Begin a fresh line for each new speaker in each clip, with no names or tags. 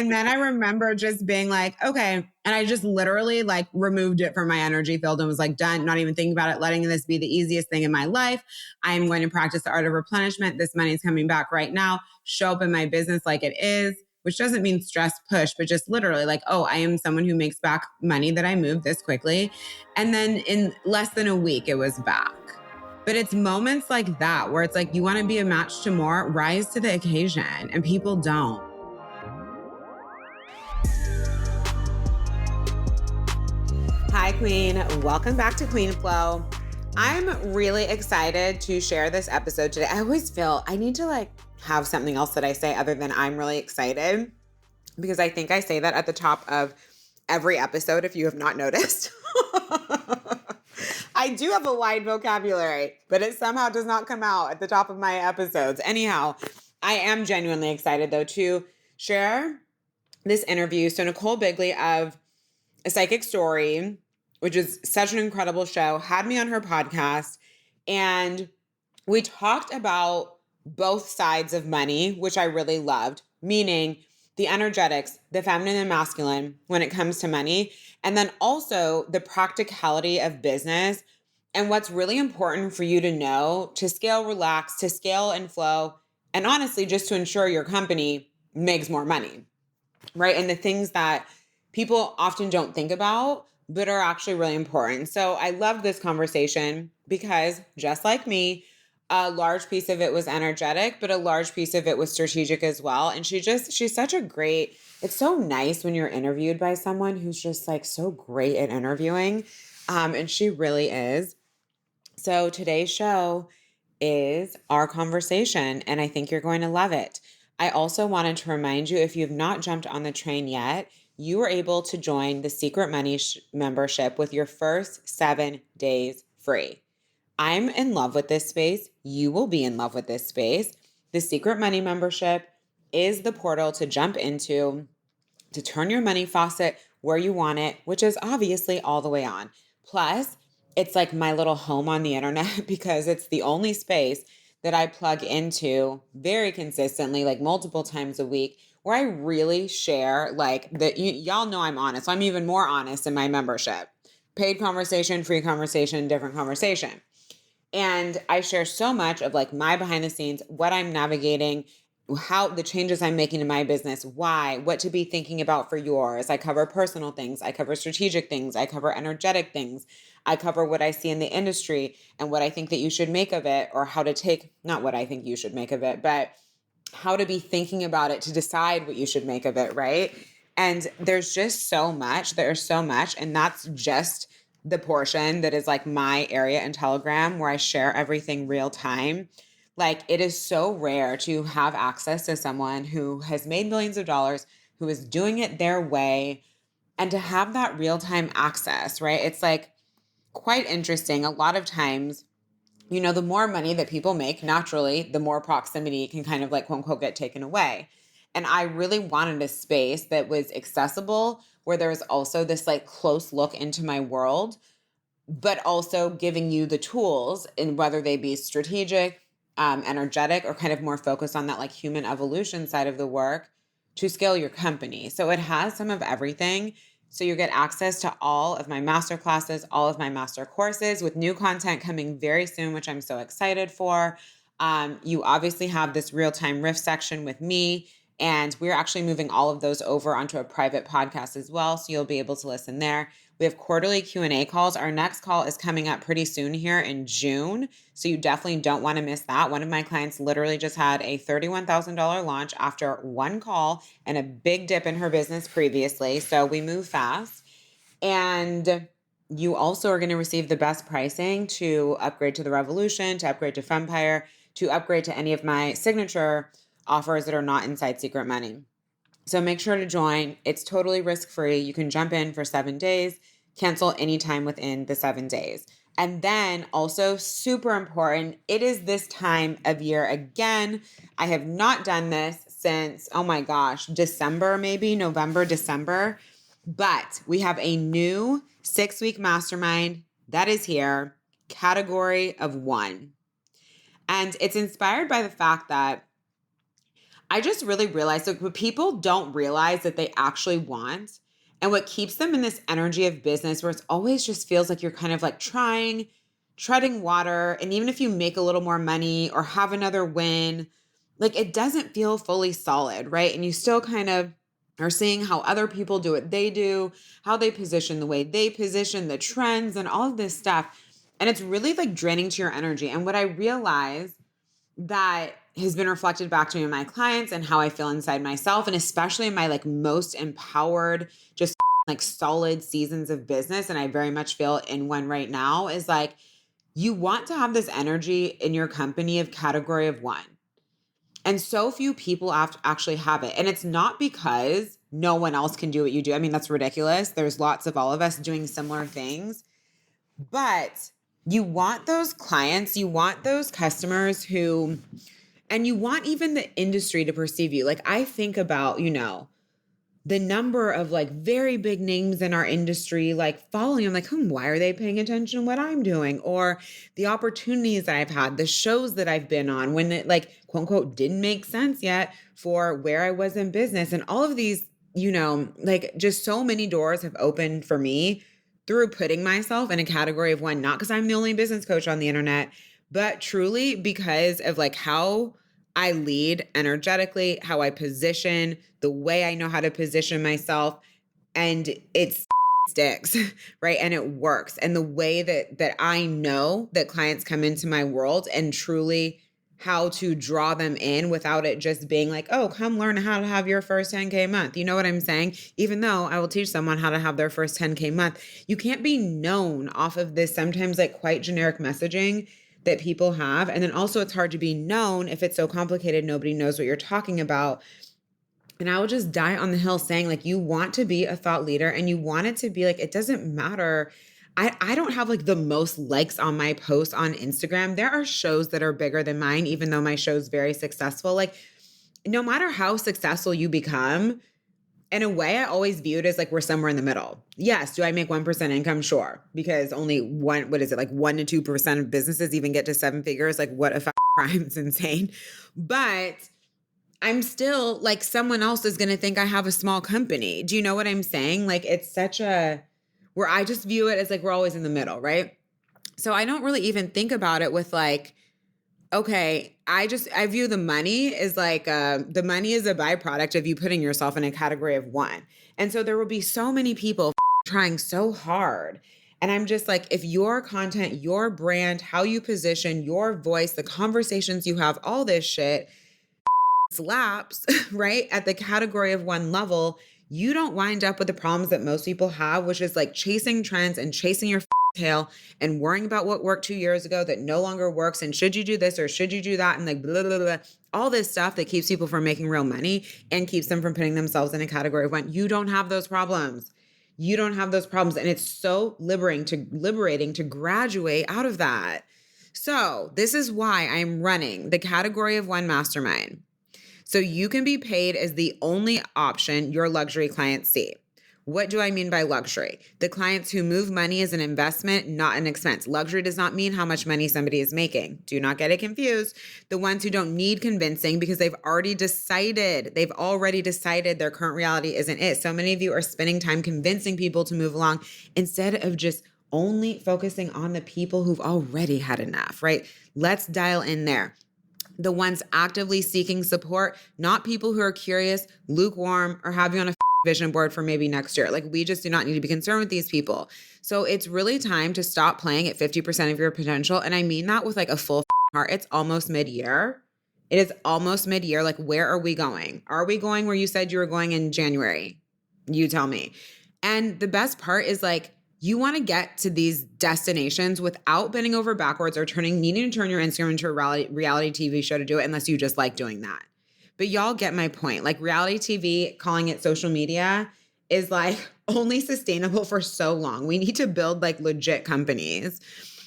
And then I remember just being like, okay. And I just literally like removed it from my energy field and was like, done, not even thinking about it, letting this be the easiest thing in my life. I'm going to practice the art of replenishment. This money is coming back right now. Show up in my business like it is, which doesn't mean stress push, but just literally like, oh, I am someone who makes back money that I moved this quickly. And then in less than a week, it was back. But it's moments like that where it's like, you want to be a match to more, rise to the occasion, and people don't. Hi, Queen. Welcome back to Queen Flow. I'm really excited to share this episode today. I always feel I need to like have something else that I say other than I'm really excited, because I think I say that at the top of every episode, if you have not noticed. I do have a wide vocabulary, but it somehow does not come out at the top of my episodes. Anyhow, I am genuinely excited though to share this interview. So Nichole Bigley of A Psychic Story, which is such an incredible show, had me on her podcast, and we talked about both sides of money, which I really loved, meaning the energetics, the feminine and masculine when it comes to money, and then also the practicality of business and what's really important for you to know to scale, relax, to scale and flow, and honestly, just to ensure your company makes more money, right? And the things that people often don't think about, but are actually really important. So I loved this conversation because just like me, a large piece of it was energetic, but a large piece of it was strategic as well. And she's such a great, it's so nice when you're interviewed by someone who's just like so great at interviewing. And she really is. So today's show is our conversation, and I think you're going to love it. I also wanted to remind you, if you've not jumped on the train yet, you are able to join the Secret Money membership with your first 7 days free. I'm in love with this space. You will be in love with this space. The Secret Money membership is the portal to jump into, to turn your money faucet where you want it, which is obviously all the way on. Plus, it's like my little home on the internet because it's the only space that I plug into very consistently, like multiple times a week, where I really share like y'all know I'm honest. So I'm even more honest in my membership. Paid conversation, free conversation, different conversation. And I share so much of like my behind the scenes, what I'm navigating, how the changes I'm making in my business, why, what to be thinking about for yours. I cover personal things. I cover strategic things. I cover energetic things. I cover what I see in the industry and what I think that you should make of it, or how to take, not what I think you should make of it, but how to be thinking about it to decide what you should make of it, right? And there's just so much. There's so much. And that's just the portion that is like my area in Telegram where I share everything real time. Like, it is so rare to have access to someone who has made millions of dollars, who is doing it their way, and to have that real time access, right? It's like quite interesting. A lot of times, you know, the more money that people make, naturally, the more proximity can kind of like, quote unquote, get taken away. And I really wanted a space that was accessible, where there was also this like close look into my world, but also giving you the tools, and whether they be strategic, energetic, or kind of more focused on that like human evolution side of the work to scale your company. So it has some of everything. So you get access to all of my master classes, all of my master courses, with new content coming very soon, which I'm so excited for. You obviously have this real-time riff section with me, and we're actually moving all of those over onto a private podcast as well. So you'll be able to listen there. We have quarterly Q&A calls. Our next call is coming up pretty soon here in June. So you definitely don't want to miss that. One of my clients literally just had a $31,000 launch after one call and a big dip in her business previously. So we move fast. And you also are going to receive the best pricing to upgrade to the Revolution, to upgrade to Fempire, to upgrade to any of my signature offers that are not inside Secret Money. So make sure to join. It's totally risk-free. You can jump in for 7 days, cancel anytime within the 7 days. And then also super important, it is this time of year again. I have not done this since, oh my gosh, December, maybe November, December. But we have a new 6-week mastermind that is here, category of 1. And it's inspired by the fact that I just really realized like what people don't realize that they actually want and what keeps them in this energy of business where it's always just feels like you're kind of like trying, treading water. And even if you make a little more money or have another win, like it doesn't feel fully solid, right? And you still kind of are seeing how other people do what they do, how they position the way they position, the trends, and all of this stuff. And it's really like draining to your energy. And what I realized that has been reflected back to me in my clients and how I feel inside myself, and especially in my like most empowered, just like solid seasons of business. And I very much feel in one right now is like, you want to have this energy in your company of category of one. And so few people actually have it. And it's not because no one else can do what you do. I mean, that's ridiculous. There's lots of all of us doing similar things. But you want those clients, you want those customers who, and you want even the industry to perceive you. Like I think about, the number of like very big names in our industry, like following, I'm like, why are they paying attention to what I'm doing? Or the opportunities that I've had, the shows that I've been on when it like, quote unquote, didn't make sense yet for where I was in business. And all of these, like just so many doors have opened for me through putting myself in a category of one, not because I'm the only business coach on the internet, but truly because of like how I lead energetically, how I position, the way I know how to position myself, and it sticks, right? And it works. And the way that I know that clients come into my world and truly how to draw them in without it just being like, oh, come learn how to have your first 10K month. You know what I'm saying? Even though I will teach someone how to have their first 10K month, you can't be known off of this sometimes like quite generic messaging that people have. And then also it's hard to be known if it's so complicated, nobody knows what you're talking about. And I will just die on the hill saying like, you want to be a thought leader and you want it to be like, it doesn't matter. I don't have like the most likes on my posts on Instagram. There are shows that are bigger than mine, even though my show's very successful. Like no matter how successful you become, in a way, I always view it as like we're somewhere in the middle. Yes. Do I make 1% income? Sure. Because only like 1% to 2% of businesses even get to seven figures. Like what a crime. It's insane. But I'm still like someone else is going to think I have a small company. Do you know what I'm saying? Like it's where I just view it as like we're always in the middle, right? So I don't really even think about it with like, okay, I view the money as like, the money is a byproduct of you putting yourself in a category of one. And so there will be so many people trying so hard. And I'm just like, if your content, your brand, how you position, your voice, the conversations you have, all this shit slaps, right? At the category of one level, you don't wind up with the problems that most people have, which is like chasing trends and chasing your tail and worrying about what worked 2 years ago that no longer works. And should you do this or should you do that? And like blah, blah, blah, all this stuff that keeps people from making real money and keeps them from putting themselves in a category of one. You don't have those problems. You don't have those problems. And it's so liberating to graduate out of that. So this is why I'm running the category of one mastermind. So you can be paid as the only option your luxury clients see. What do I mean by luxury? The clients who move money as an investment, not an expense. Luxury does not mean how much money somebody is making. Do not get it confused. The ones who don't need convincing because they've already decided their current reality isn't it. So many of you are spending time convincing people to move along instead of just only focusing on the people who've already had enough, right? Let's dial in there. The ones actively seeking support, not people who are curious, lukewarm, or have you on a vision board for maybe next year. Like we just do not need to be concerned with these people. So it's really time to stop playing at 50% of your potential. And I mean that with like a full heart. It's almost mid-year. It is almost mid-year. Like where are we going? Are we going where you said you were going in January? You tell me. And the best part is like, you want to get to these destinations without bending over backwards or needing to turn your Instagram into a reality TV show to do it unless you just like doing that. But y'all get my point. Like reality TV, calling it social media is like only sustainable for so long. We need to build like legit companies.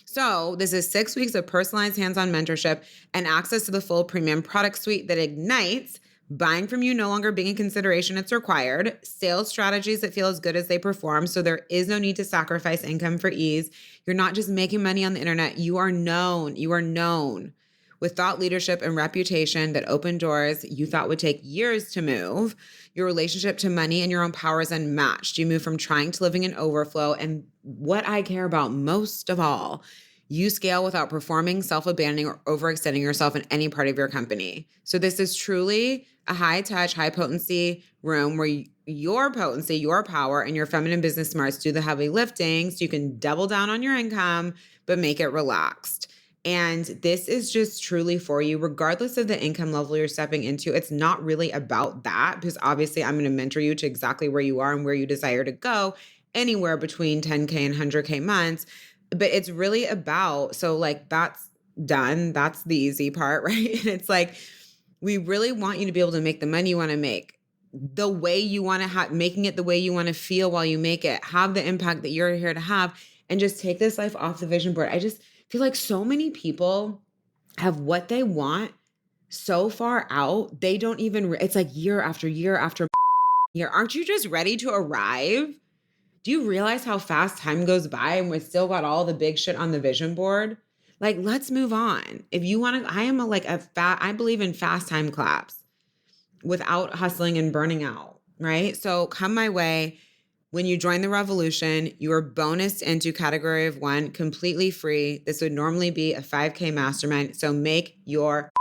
So this is 6 weeks of personalized hands-on mentorship and access to the full premium product suite that ignites buying from you no longer being a consideration, it's required. Sales strategies that feel as good as they perform. So there is no need to sacrifice income for ease. You're not just making money on the internet. You are known. You are known with thought leadership and reputation that open doors you thought would take years to move. Your relationship to money and your own power is unmatched. You move from trying to living in overflow. And what I care about most of all, you scale without performing, self-abandoning, or overextending yourself in any part of your company. So this is truly a high-touch, high-potency room where your potency, your power, and your feminine business smarts do the heavy lifting so you can double down on your income, but make it relaxed. And this is just truly for you, regardless of the income level you're stepping into. It's not really about that, because obviously I'm going to mentor you to exactly where you are and where you desire to go, anywhere between 10K and 100K months. But it's really about, so like that's done. That's the easy part, right? And it's like, we really want you to be able to make the money you want to make the way you want to have, making it the way you want to feel while you make it, have the impact that you're here to have, and just take this life off the vision board. I just feel like so many people have what they want so far out. They don't even, it's like year after year after year. Aren't you just ready to arrive? Do you realize how fast time goes by and we've still got all the big shit on the vision board? Like, let's move on. If you want to, I believe in fast time claps without hustling and burning out, right? So come my way. When you join the revolution, you are bonused into category of 1, completely free. This would normally be a 5K mastermind. So make your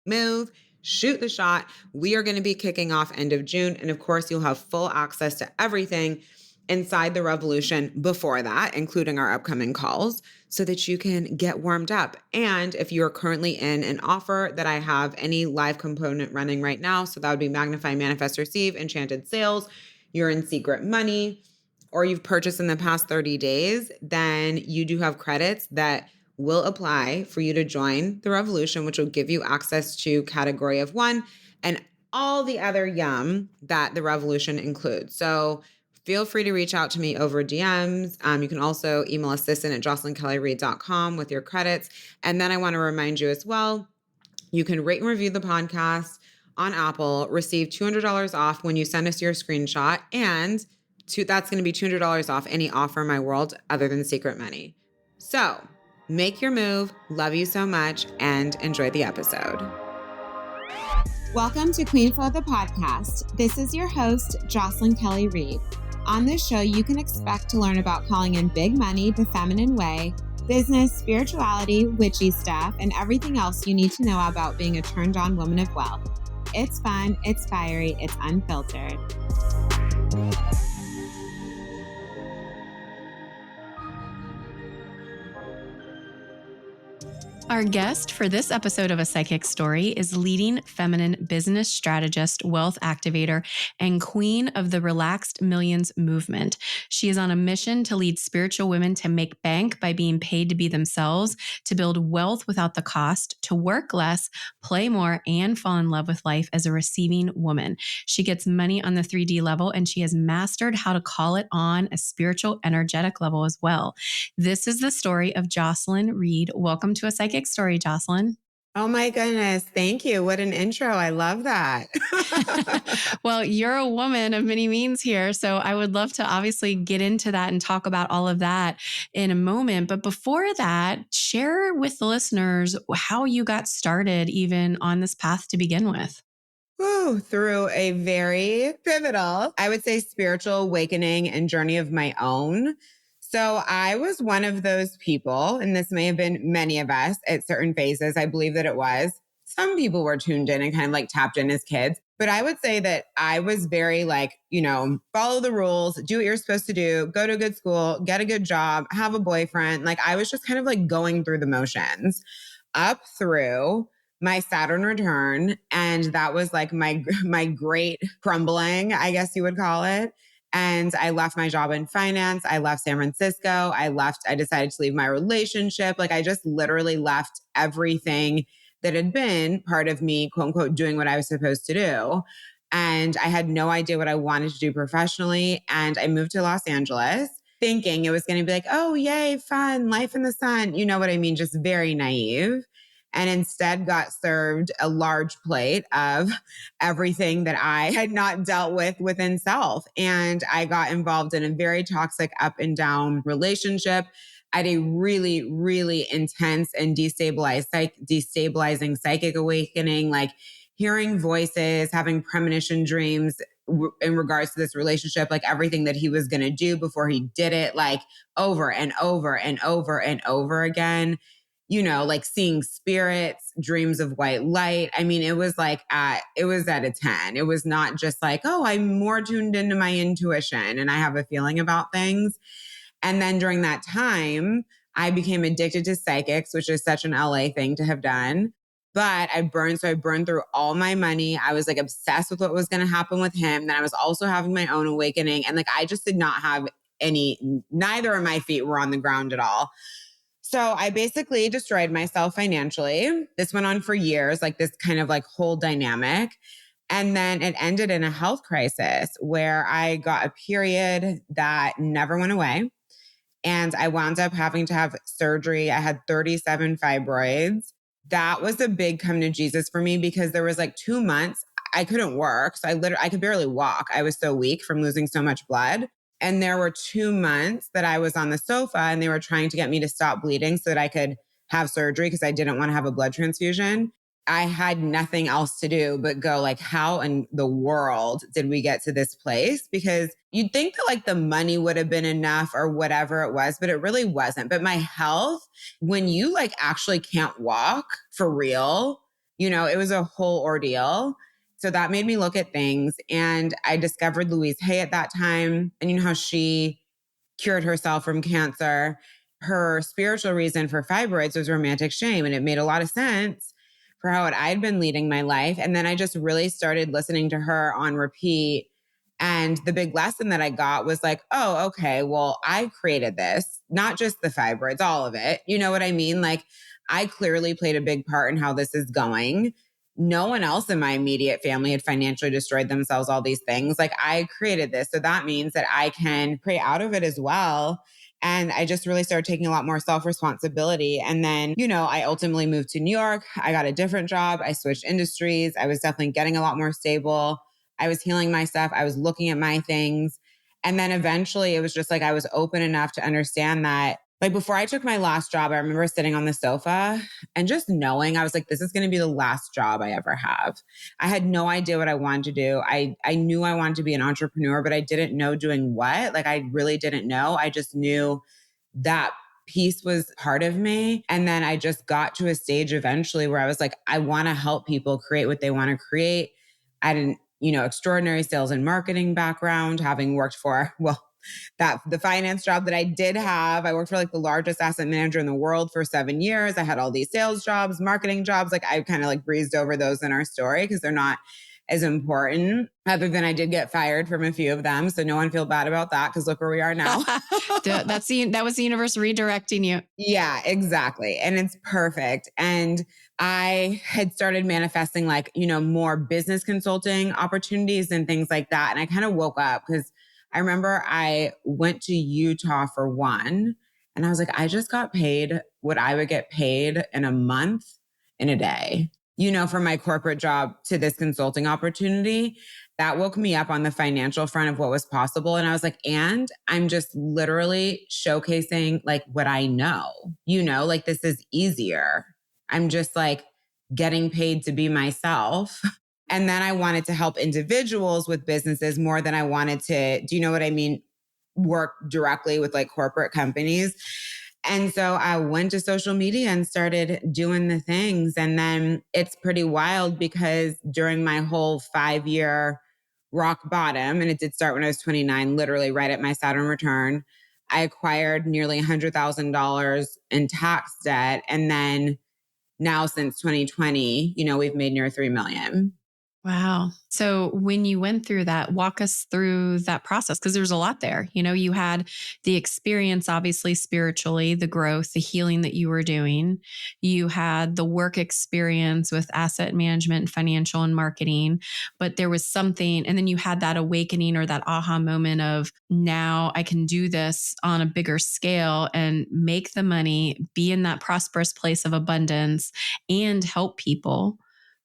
move, shoot the shot. We are going to be kicking off end of June. And of course, you'll have full access to everything inside the revolution before that, including our upcoming calls, so that you can get warmed up. And if you are currently in an offer that I have any live component running right now, so that would be Magnify, Manifest, Receive, Enchanted Sales, you're in Secret Money, or you've purchased in the past 30 days, then you do have credits that will apply for you to join the revolution, which will give you access to category of 1 and all the other yum that the revolution includes. So feel free to reach out to me over DMs. You can also email assistant at jocelynkellyreid.com with your credits. And then I want to remind you as well, you can rate and review the podcast on Apple, receive $200 off when you send us your screenshot. And that's going to be $200 off any offer in my world other than Secret Money. So make your move. Love you so much and enjoy the episode. Welcome to Queen Flow, the podcast. This is your host, Jocelyn Kelly Reid. On this show, you can expect to learn about calling in big money the feminine way, business, spirituality, witchy stuff, and everything else you need to know about being a turned-on woman of wealth. It's fun, it's fiery, it's unfiltered.
Our guest for this episode of A Psychic Story is leading feminine business strategist, wealth activator, and queen of the Relaxed Millions movement. She is on a mission to lead spiritual women to make bank by being paid to be themselves, to build wealth without the cost, to work less, play more, and fall in love with life as a receiving woman. She gets money on the 3D level, and she has mastered how to call it on a spiritual, energetic level as well. This is the story of Jocelyn Reid. Welcome to A Psychic Story, Jocelyn.
Oh my goodness. Thank you. What an intro. I love that.
Well, you're a woman of many means here. So I would love to obviously get into that and talk about all of that in a moment. But before that, share with the listeners how you got started even on this path to begin with.
Through a very pivotal, I would say, spiritual awakening and journey of my own. So I was one of those people, and this may have been many of us at certain phases. I believe that it was. Some people were tuned in and kind of like tapped in as kids. But I would say that I was very like, follow the rules, do what you're supposed to do, go to a good school, get a good job, have a boyfriend. Like I was just kind of like going through the motions up through my Saturn return. And that was like my great crumbling, I guess you would call it. And I left my job in finance. I left San Francisco. I decided to leave my relationship. Like I just literally left everything that had been part of me, quote unquote, doing what I was supposed to do. And I had no idea what I wanted to do professionally. And I moved to Los Angeles thinking it was going to be like, oh, yay, fun, life in the sun. You know what I mean? Just very naive. And instead got served a large plate of everything that I had not dealt with within self. And I got involved in a very toxic up and down relationship. I had a really, really intense and destabilizing psychic awakening, like hearing voices, having premonition dreams in regards to this relationship, like everything that he was going to do before he did it, like over and over and over and over again. Like seeing spirits, dreams of white light. I mean, it was at a 10. It was not just like, oh, I'm more tuned into my intuition and I have a feeling about things. And then during that time, I became addicted to psychics, which is such an LA thing to have done. But I burned through all my money. I was like obsessed with what was going to happen with him. Then I was also having my own awakening. And like, I just did not have neither of my feet were on the ground at all. So I basically destroyed myself financially. This went on for years, like this kind of like whole dynamic. And then it ended in a health crisis where I got a period that never went away. And I wound up having to have surgery. I had 37 fibroids. That was a big come to Jesus for me because there was like 2 months I couldn't work. So I could barely walk. I was so weak from losing so much blood. And there were 2 months that I was on the sofa and they were trying to get me to stop bleeding so that I could have surgery because I didn't want to have a blood transfusion. I had nothing else to do but go like, how in the world did we get to this place? Because you'd think that like the money would have been enough or whatever it was, but it really wasn't. But my health, when you like actually can't walk for real, it was a whole ordeal. So that made me look at things. And I discovered Louise Hay at that time. And you know how she cured herself from cancer. Her spiritual reason for fibroids was romantic shame. And it made a lot of sense for how I'd been leading my life. And then I just really started listening to her on repeat. And the big lesson that I got was like, oh, okay, well, I created this, not just the fibroids, all of it. You know what I mean? Like, I clearly played a big part in how this is going. No one else in my immediate family had financially destroyed themselves, all these things. Like, I created this. So that means that I can pray out of it as well. And I just really started taking a lot more self-responsibility. And then, I ultimately moved to New York. I got a different job. I switched industries. I was definitely getting a lot more stable. I was healing myself. I was looking at my things. And then eventually it was just like I was open enough to understand that, like before I took my last job, I remember sitting on the sofa and just knowing I was like, this is going to be the last job I ever have. I had no idea what I wanted to do. I knew I wanted to be an entrepreneur, but I didn't know doing what. Like I really didn't know. I just knew that piece was part of me. And then I just got to a stage eventually where I was like, I want to help people create what they want to create. I didn't, extraordinary sales and marketing background, having worked for, the finance job that I did have. I worked for like the largest asset manager in the world for 7 years. I had all these sales jobs, marketing jobs. Like I kind of like breezed over those in our story because they're not as important, other than I did get fired from a few of them. So no one feel bad about that because look where we are now.
That was the universe redirecting you.
Yeah, exactly. And it's perfect. And I had started manifesting like, more business consulting opportunities and things like that. And I kind of woke up because I remember I went to Utah for one and I was like, I just got paid what I would get paid in a month in a day, from my corporate job to this consulting opportunity. That woke me up on the financial front of what was possible. And I was like, and I'm just literally showcasing like what I know, like this is easier. I'm just like getting paid to be myself. And then I wanted to help individuals with businesses more than I wanted to, do you know what I mean? Work directly with like corporate companies. And so I went to social media and started doing the things. And then it's pretty wild because during my whole 5-year rock bottom, and it did start when I was 29, literally right at my Saturn return, I acquired nearly $100,000 in tax debt. And then now since 2020, we've made near 3 million.
Wow. So when you went through that, walk us through that process because there's a lot there. You had the experience, obviously, spiritually, the growth, the healing that you were doing. You had the work experience with asset management, financial and marketing, but there was something, and then you had that awakening or that aha moment of now I can do this on a bigger scale and make the money, be in that prosperous place of abundance and help people.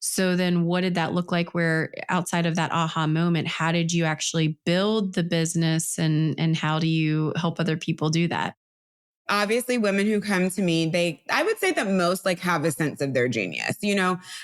So then what did that look like where outside of that aha moment, how did you actually build the business and how do you help other people do that?
Obviously, women who come to me, I would say that most like have a sense of their genius.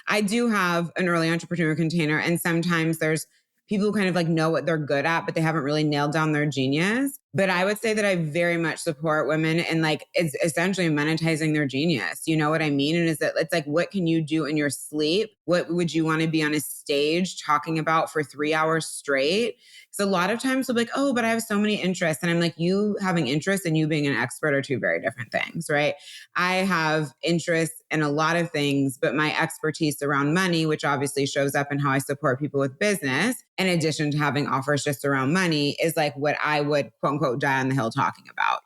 I do have an early entrepreneur container, and sometimes there's people who kind of like know what they're good at, but they haven't really nailed down their genius. But I would say that I very much support women in like it's essentially monetizing their genius. You know what I mean? And is that it's like, what can you do in your sleep? What would you want to be on a stage talking about for 3 hours straight? So a lot of times they'll be like, oh, but I have so many interests. And I'm like, you having interests and you being an expert are two very different things, right? I have interests in a lot of things, but my expertise around money, which obviously shows up in how I support people with business, in addition to having offers just around money, is like what I would quote unquote die on the hill talking about,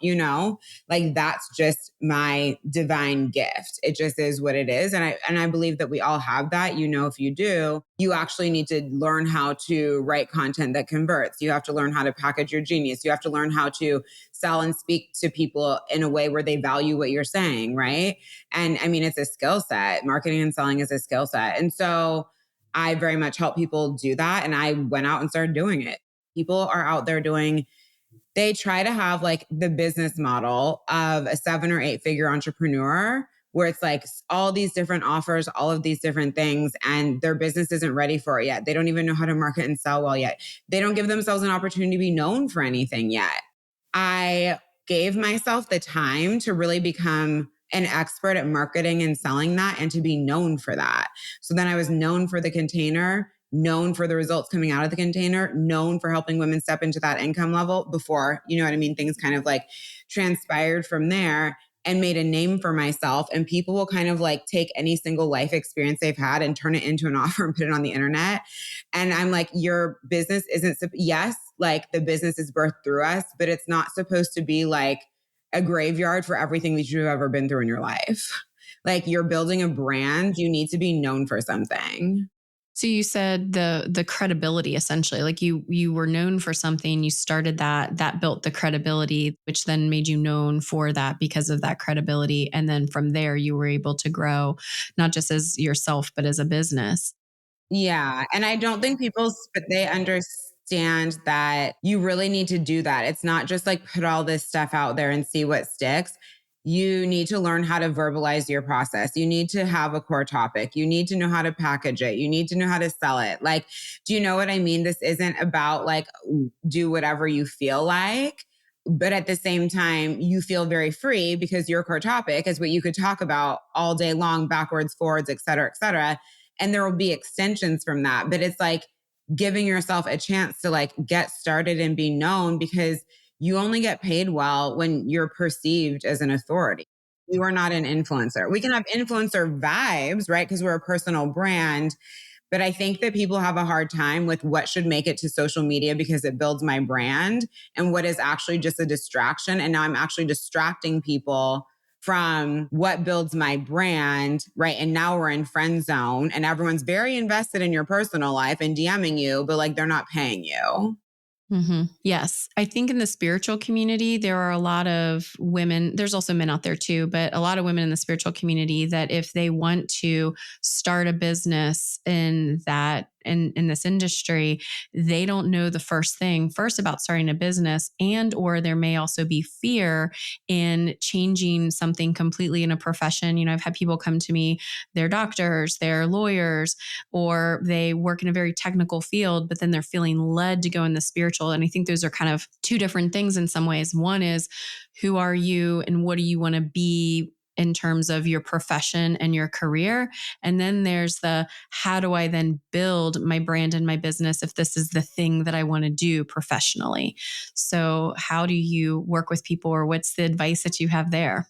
Like that's just my divine gift. It just is what it is. And I believe that we all have that. If you do, you actually need to learn how to write content that converts. You have to learn how to package your genius. You have to learn how to sell and speak to people in a way where they value what you're saying, right? And I mean, it's a skill set. Marketing and selling is a skill set. And so I very much help people do that. And I went out and started doing it. People are out there they try to have like the business model of a 7 or 8 figure entrepreneur where it's like all these different offers, all of these different things, and their business isn't ready for it yet. They don't even know how to market and sell well yet. They don't give themselves an opportunity to be known for anything yet. I gave myself the time to really become an expert at marketing and selling that and to be known for that. So then I was known for the container, known for the results coming out of the container, known for helping women step into that income level before, you know what I mean? Things kind of like transpired from there and made a name for myself. And people will kind of like take any single life experience they've had and turn it into an offer and put it on the internet. And I'm like, your business isn't, yes, like the business is birthed through us, but it's not supposed to be like a graveyard for everything that you've ever been through in your life. Like you're building a brand, you need to be known for something.
So you said the credibility, essentially, like you were known for something, you started that built the credibility, which then made you known for that because of that credibility. And then from there you were able to grow, not just as yourself, but as a business.
Yeah. And I don't think but they understand that you really need to do that. It's not just like put all this stuff out there and see what sticks. You need to learn how to verbalize your process. You need to have a core topic. You need to know how to package it. You need to know how to sell it. Like, do you know what I mean? This isn't about like do whatever you feel like. But at the same time, you feel very free because your core topic is what you could talk about all day long, backwards, forwards, et cetera, et cetera. And there will be extensions from that. But it's like giving yourself a chance to like get started and be known because you only get paid well when you're perceived as an authority. You are not an influencer. We can have influencer vibes, right? Because we're a personal brand. But I think that people have a hard time with what should make it to social media because it builds my brand and what is actually just a distraction. And now I'm actually distracting people from what builds my brand, right? And now we're in friend zone and everyone's very invested in your personal life and DMing you, but like they're not paying you.
Yes. I think in the spiritual community, there are a lot of women, there's also men out there too, but a lot of women in the spiritual community that if they want to start a business in this industry, they don't know the first about starting a business, and or there may also be fear in changing something completely in a profession. I've had people come to me, they're doctors, they're lawyers, or they work in a very technical field, but then they're feeling led to go in the spiritual. And I think those are kind of two different things in some ways. One is, who are you and what do you want to be in terms of your profession and your career? And then there's how do I then build my brand and my business if this is the thing that I want to do professionally? So how do you work with people, or what's the advice that you have there?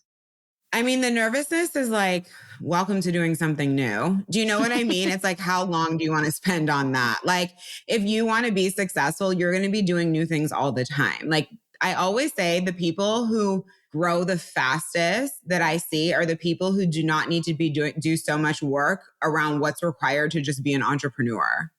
I mean, the nervousness is like, welcome to doing something new. Do you know what I mean? It's like, how long do you want to spend on that? Like, if you want to be successful, you're going to be doing new things all the time. Like, I always say the people who grow the fastest that I see are the people who do not need to do so much work around what's required to just be an entrepreneur.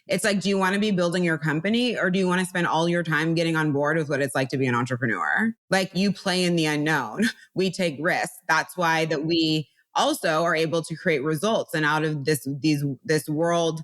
It's like, do you want to be building your company or do you want to spend all your time getting on board with what it's like to be an entrepreneur? Like you play in the unknown. We take risks. That's why that we also are able to create results and out of this world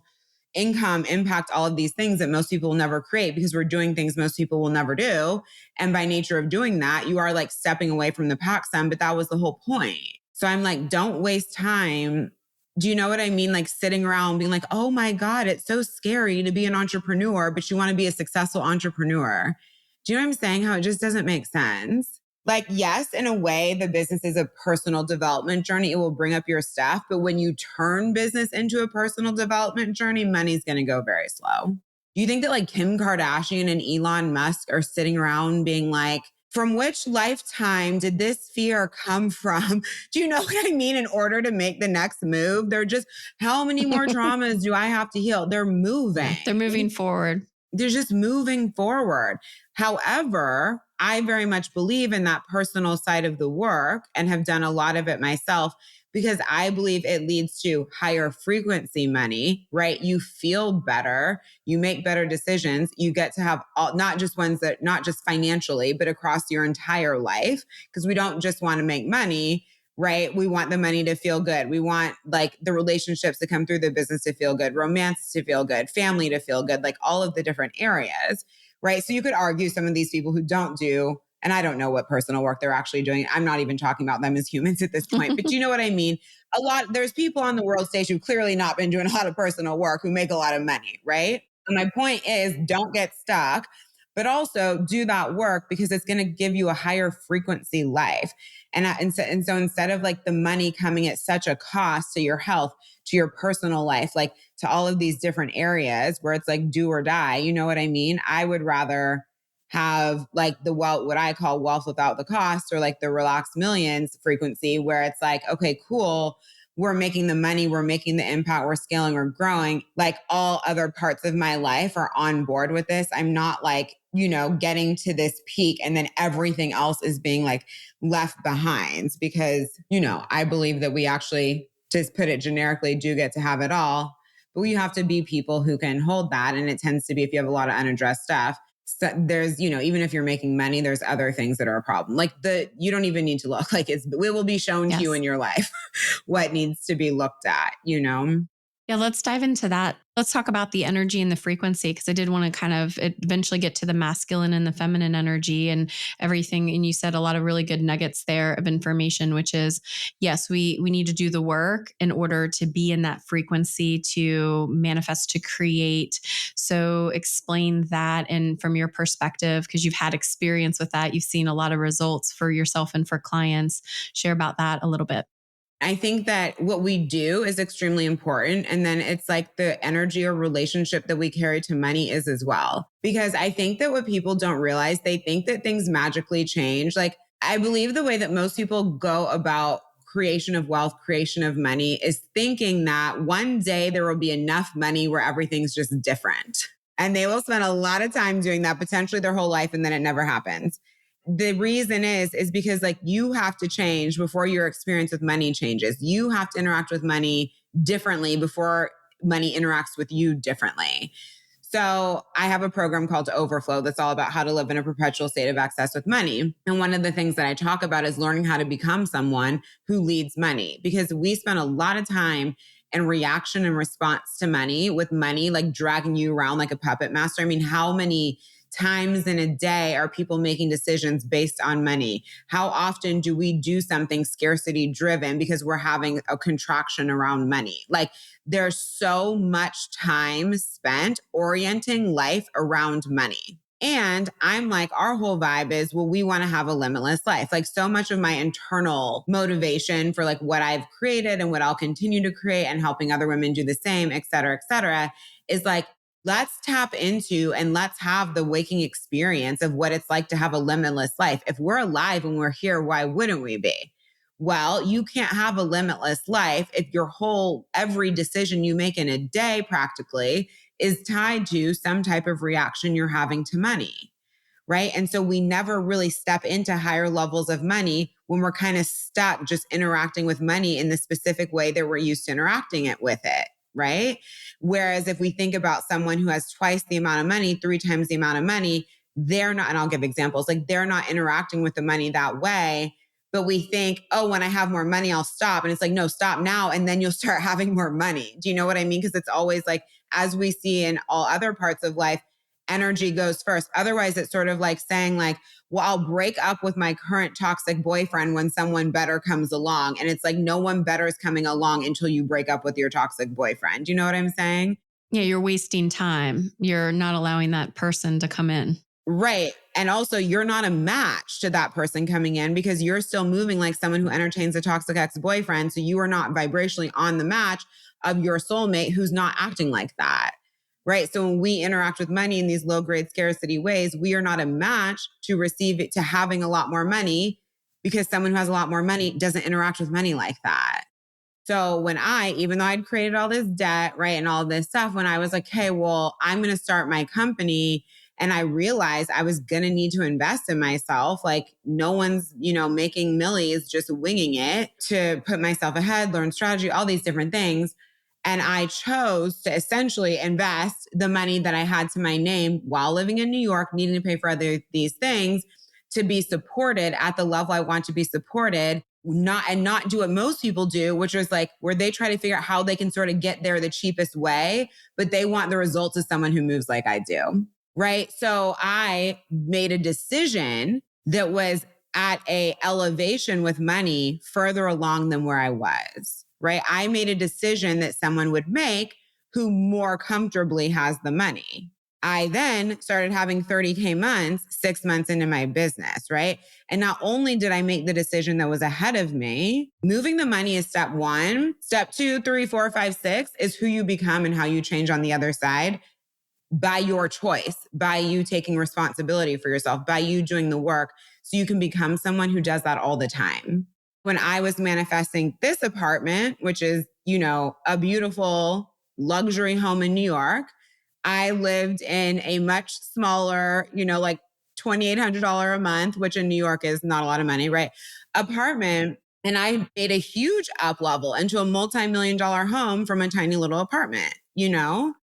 income impact all of these things that most people will never create because we're doing things most people will never do. And by nature of doing that, you are like stepping away from the pack some, but that was the whole point. So I'm like, don't waste time. Do you know what I mean? Like sitting around being like, oh my God, it's so scary to be an entrepreneur, but you want to be a successful entrepreneur. Do you know what I'm saying? How it just doesn't make sense. Like, yes, in a way, the business is a personal development journey. It will bring up your stuff. But when you turn business into a personal development journey, money's going to go very slow. Do you think that like Kim Kardashian and Elon Musk are sitting around being like, from which lifetime did this fear come from? Do you know what I mean? In order to make the next move, they're just, how many more traumas do I have to heal? They're moving.
They're moving forward.
They're just moving forward. However, I very much believe in that personal side of the work and have done a lot of it myself because I believe it leads to higher frequency money, right? You feel better, you make better decisions, you get to have all, not just ones that, not just financially, but across your entire life, because we don't just want to make money, right? We want the money to feel good. We want like the relationships that come through the business to feel good, romance to feel good, family to feel good, like all of the different areas, right? So you could argue some of these people who don't do, and I don't know what personal work they're actually doing. I'm not even talking about them as humans at this point, but you know what I mean? There's people on the world stage who've clearly not been doing a lot of personal work who make a lot of money, right? And my point is don't get stuck, but also do that work because it's going to give you a higher frequency life. And so instead of like the money coming at such a cost to your health, to your personal life, like to all of these different areas where it's like do or die, you know what I mean? I would rather have like the wealth, what I call wealth without the cost, or like the relaxed millions frequency, where it's like, okay, cool. We're making the money, we're making the impact, we're scaling, we're growing. Like all other parts of my life are on board with this. I'm not like, getting to this peak and then everything else is being like left behind because, I believe that we actually, just put it generically, do get to have it all. But we have to be people who can hold that. And it tends to be if you have a lot of unaddressed stuff. So there's, even if you're making money, there's other things that are a problem. Like you don't even need to look like it will be shown to you in your life what needs to be looked at,
Yeah, let's dive into that. Let's talk about the energy and the frequency, because I did want to kind of eventually get to the masculine and the feminine energy and everything. And you said a lot of really good nuggets there of information, which is, yes, we need to do the work in order to be in that frequency, to manifest, to create. So explain that. And from your perspective, because you've had experience with that, you've seen a lot of results for yourself and for clients. Share about that a little bit.
I think that what we do is extremely important. And then it's like the energy or relationship that we carry to money is as well. Because I think that what people don't realize, they think that things magically change. Like I believe the way that most people go about creation of wealth, creation of money is thinking that one day there will be enough money where everything's just different. And they will spend a lot of time doing that, potentially their whole life, and then it never happens. The reason is because like you have to change before your experience with money changes. You have to interact with money differently before money interacts with you differently. So I have a program called Overflow that's all about how to live in a perpetual state of excess with money. And one of the things that I talk about is learning how to become someone who leads money, because we spend a lot of time in reaction and response to money, with money like dragging you around like a puppet master. I mean, how many times in a day are people making decisions based on money? How often do we do something scarcity driven because we're having a contraction around money? Like there's so much time spent orienting life around money. And I'm like, our whole vibe is, well, we want to have a limitless life. Like so much of my internal motivation for like what I've created and what I'll continue to create and helping other women do the same, et cetera, is like, let's tap into and let's have the waking experience of what it's like to have a limitless life. If we're alive and we're here, why wouldn't we be? Well, you can't have a limitless life if every decision you make in a day practically is tied to some type of reaction you're having to money, right? And so we never really step into higher levels of money when we're kind of stuck just interacting with money in the specific way that we're used to interacting with it. Right? Whereas if we think about someone who has twice the amount of money, 3 times the amount of money, they're not, and I'll give examples, like they're not interacting with the money that way But we think, oh, when I have more money, I'll stop. And it's like, no, stop now. And then you'll start having more money. Do you know what I mean? Because it's always like, as we see in all other parts of life, energy goes first. Otherwise, it's sort of like saying like, well, I'll break up with my current toxic boyfriend when someone better comes along. And it's like, no one better is coming along until you break up with your toxic boyfriend. Do you know what I'm saying?
Yeah, you're wasting time. You're not allowing that person to come in.
Right. And also, you're not a match to that person coming in because you're still moving like someone who entertains a toxic ex-boyfriend. So you are not vibrationally on the match of your soulmate who's not acting like that. Right. So when we interact with money in these low grade scarcity ways, we are not a match to receive it, to having a lot more money, because someone who has a lot more money doesn't interact with money like that. So when even though I'd created all this debt, right, and all this stuff, when I was like, hey, well, I'm going to start my company, and I realized I was going to need to invest in myself. Like no one's, making millies just winging it, to put myself ahead, learn strategy, all these different things. And I chose to essentially invest the money that I had to my name while living in New York, needing to pay for these things, to be supported at the level I want to be supported, not do what most people do, which is like where they try to figure out how they can sort of get there the cheapest way, but they want the results of someone who moves like I do. Right. So I made a decision that was at a elevation with money further along than where I was. Right. I made a decision that someone would make who more comfortably has the money. I then started having 30K months 6 months into my business, right? And not only did I make the decision that was ahead of me, moving the money is step 1. Step 2, 3, 4, 5, 6 is who you become and how you change on the other side, by your choice, by you taking responsibility for yourself, by you doing the work, so you can become someone who does that all the time. When I was manifesting this apartment, which is, a beautiful luxury home in New York, I lived in a much smaller, like $2,800 a month, which in New York is not a lot of money, right? Apartment. And I made a huge up level into a multi-million-dollar home from a tiny little apartment,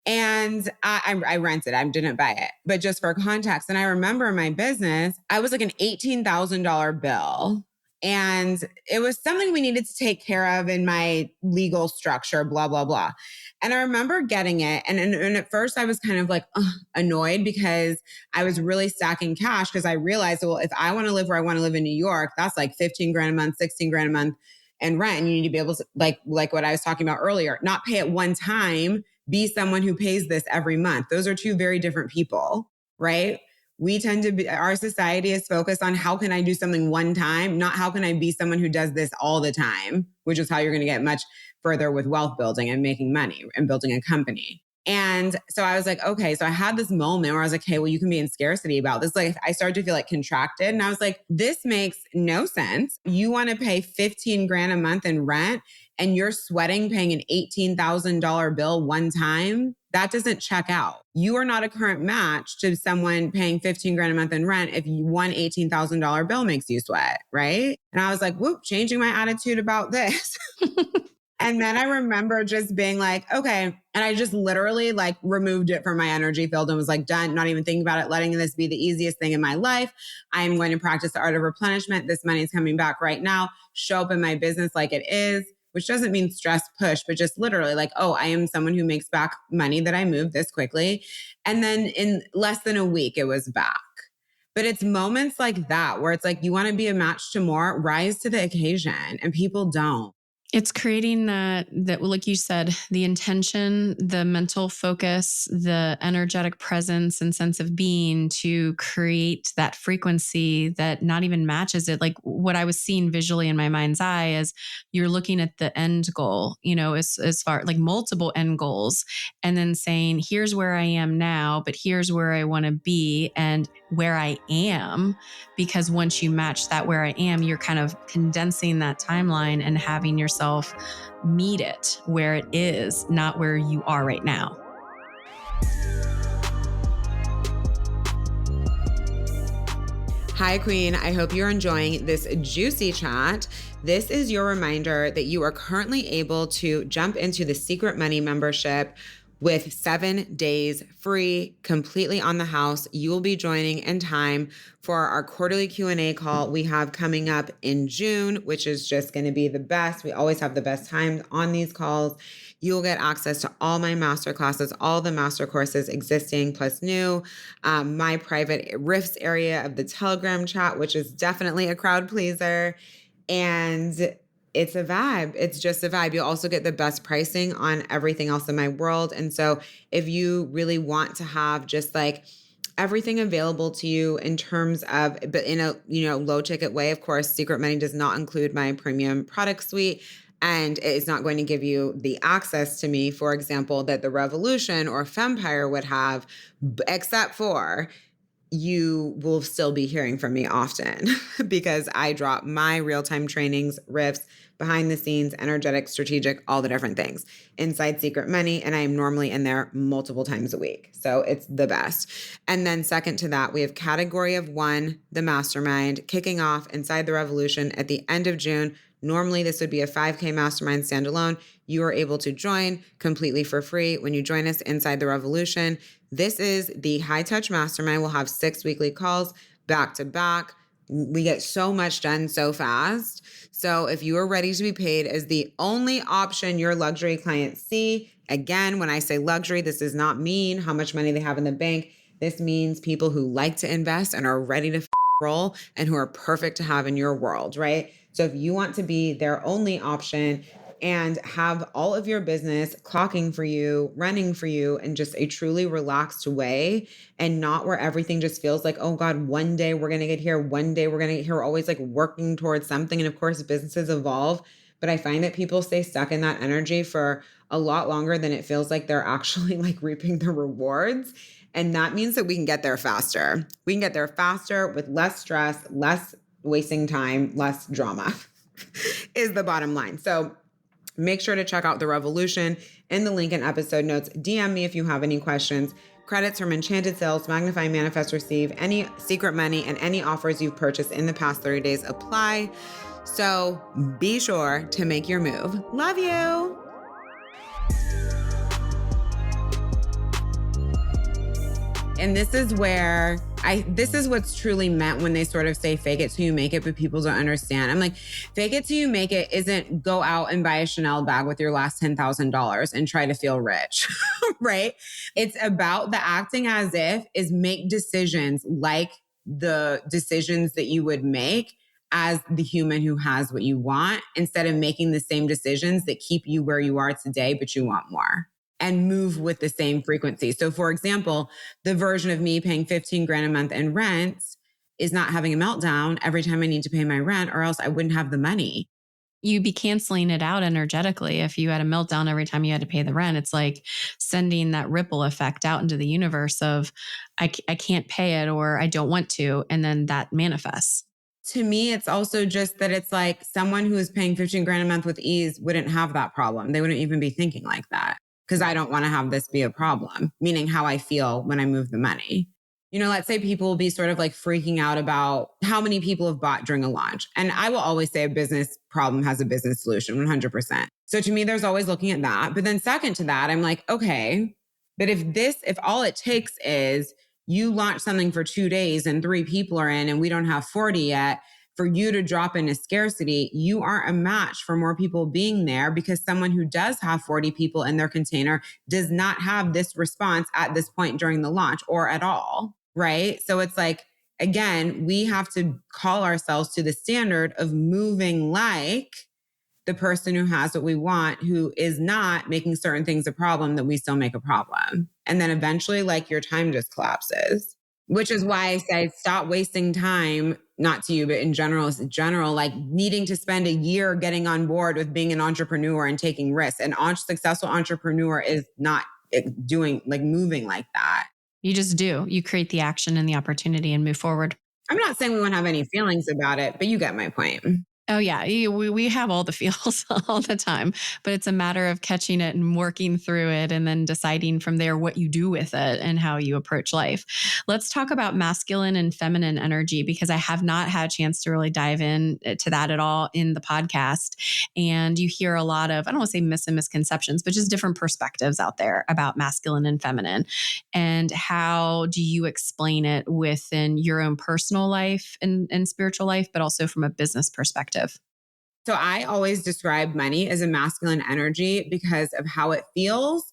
And I rented, I didn't buy it. But just for context, and I remember in my business, I was like an $18,000 bill. And it was something we needed to take care of in my legal structure, blah, blah, blah. And I remember getting it. And at first I was kind of like annoyed because I was really stacking cash, because I realized, well, if I want to live where I want to live in New York, that's like 15 grand a month, 16 grand a month in rent. And you need to be able to, like what I was talking about earlier, not pay at one time, be someone who pays this every month. Those are two very different people, right? We tend to be, our society is focused on how can I do something one time, not how can I be someone who does this all the time, which is how you're going to get much further with wealth building and making money and building a company. And so I was like, okay, so I had this moment where I was like, hey, well, you can be in scarcity about this. Like I started to feel like contracted, and I was like, this makes no sense. You want to pay 15 grand a month in rent and you're sweating paying an $18,000 bill one time? That doesn't check out. You are not a current match to someone paying 15 grand a month in rent if one $18,000 bill makes you sweat, right? And I was like, whoop, changing my attitude about this. And then I remember just being like, okay. And I just literally like removed it from my energy field and was like, done, not even thinking about it, letting this be the easiest thing in my life. I'm going to practice the art of replenishment. This money is coming back right now. Show up in my business like it is, which doesn't mean stress push, but just literally like, oh, I am someone who makes back money that I moved this quickly. And then in less than a week, it was back. But it's moments like that where it's like, you want to be a match to more, rise to the occasion, and people don't.
It's creating that, like you said, the intention, the mental focus, the energetic presence and sense of being to create that frequency that not even matches it. Like what I was seeing visually in my mind's eye is you're looking at the end goal, as far like multiple end goals, and then saying, here's where I am now, but here's where I want to be and where I am. Because once you match that where I am, you're kind of condensing that timeline and having yourself meet it where it is, not where you are right now.
Hi, Queen. I hope you're enjoying this juicy chat. This is your reminder that you are currently able to jump into the Secret Money membership with 7 days free, completely on the house. You will be joining in time for our quarterly Q&A call we have coming up in June, which is just going to be the best. We always have the best times on these calls. You will get access to all my master classes, all the master courses existing plus new, my private riffs area of the Telegram chat, which is definitely a crowd pleaser. And it's a vibe. It's just a vibe. You'll also get the best pricing on everything else in my world. And so if you really want to have just like everything available to you in terms of, but in a, low ticket way, of course, Secret Money does not include my premium product suite. And it is not going to give you the access to me, for example, that the Revolution or Fempire would have, except for you will still be hearing from me often because I drop my real-time trainings, riffs, behind the scenes, energetic, strategic, all the different things inside Secret Money. And I am normally in there multiple times a week. So it's the best. And then second to that, we have category of 1, the mastermind, kicking off inside the Revolution at the end of June. Normally, this would be a 5K mastermind standalone. You are able to join completely for free when you join us inside the Revolution. This is the high touch mastermind. We'll have 6 weekly calls back to back. We get so much done so fast. So if you are ready to be paid as the only option your luxury clients see, again, when I say luxury, this does not mean how much money they have in the bank. This means people who like to invest and are ready to roll and who are perfect to have in your world, right? So if you want to be their only option and have all of your business clocking for you, running for you in just a truly relaxed way and not where everything just feels like, oh God, one day we're going to get here. One day we're going to get here. We're always like working towards something. And of course, businesses evolve. But I find that people stay stuck in that energy for a lot longer than it feels like they're actually like reaping the rewards. And that means that we can get there faster. We can get there faster with less stress, less wasting time, less drama is the bottom line. So make sure to check out the Revolution in the link in episode notes. DM me if you have any questions. Credits from Enchanted Sales, Magnify, Manifest, Receive, any Secret Money, and any offers you've purchased in the past 30 days apply. So be sure to make your move. Love you. And this is where this is what's truly meant when they sort of say fake it till you make it, but people don't understand. I'm like, fake it till you make it isn't go out and buy a Chanel bag with your last $10,000 and try to feel rich, right? It's about the acting as if is make decisions like the decisions that you would make as the human who has what you want, instead of making the same decisions that keep you where you are today, but you want more. And move with the same frequency. So for example, the version of me paying 15 grand a month in rent is not having a meltdown every time I need to pay my rent, or else I wouldn't have the money.
You'd be canceling it out energetically. If you had a meltdown every time you had to pay the rent, it's like sending that ripple effect out into the universe of, I can't pay it, or I don't want to. And then that manifests.
To me, it's also just that it's like someone who is paying 15 grand a month with ease wouldn't have that problem. They wouldn't even be thinking like that. Because I don't want to have this be a problem, meaning how I feel when I move the money. Let's say people will be sort of like freaking out about how many people have bought during a launch. And I will always say a business problem has a business solution, 100%. So to me, there's always looking at that. But then second to that, I'm like, okay, but if all it takes is you launch something for 2 days and 3 people are in and we don't have 40 yet, for you to drop into scarcity, you aren't a match for more people being there, because someone who does have 40 people in their container does not have this response at this point during the launch or at all, right? So it's like, again, we have to call ourselves to the standard of moving like the person who has what we want, who is not making certain things a problem that we still make a problem. And then eventually, like, your time just collapses. Which is why I say stop wasting time, not to you, but in general, like needing to spend a year getting on board with being an entrepreneur and taking risks. An successful entrepreneur is not moving like that.
You just do. You create the action and the opportunity and move forward.
I'm not saying we won't have any feelings about it, but you get my point.
Oh yeah, we have all the feels all the time, but it's a matter of catching it and working through it and then deciding from there what you do with it and how you approach life. Let's talk about masculine and feminine energy because I have not had a chance to really dive in to that at all in the podcast. And you hear a lot of, I don't want to say mis and misconceptions, but just different perspectives out there about masculine and feminine. And how do you explain it within your own personal life and spiritual life, but also from a business perspective?
So I always describe money as a masculine energy because of how it feels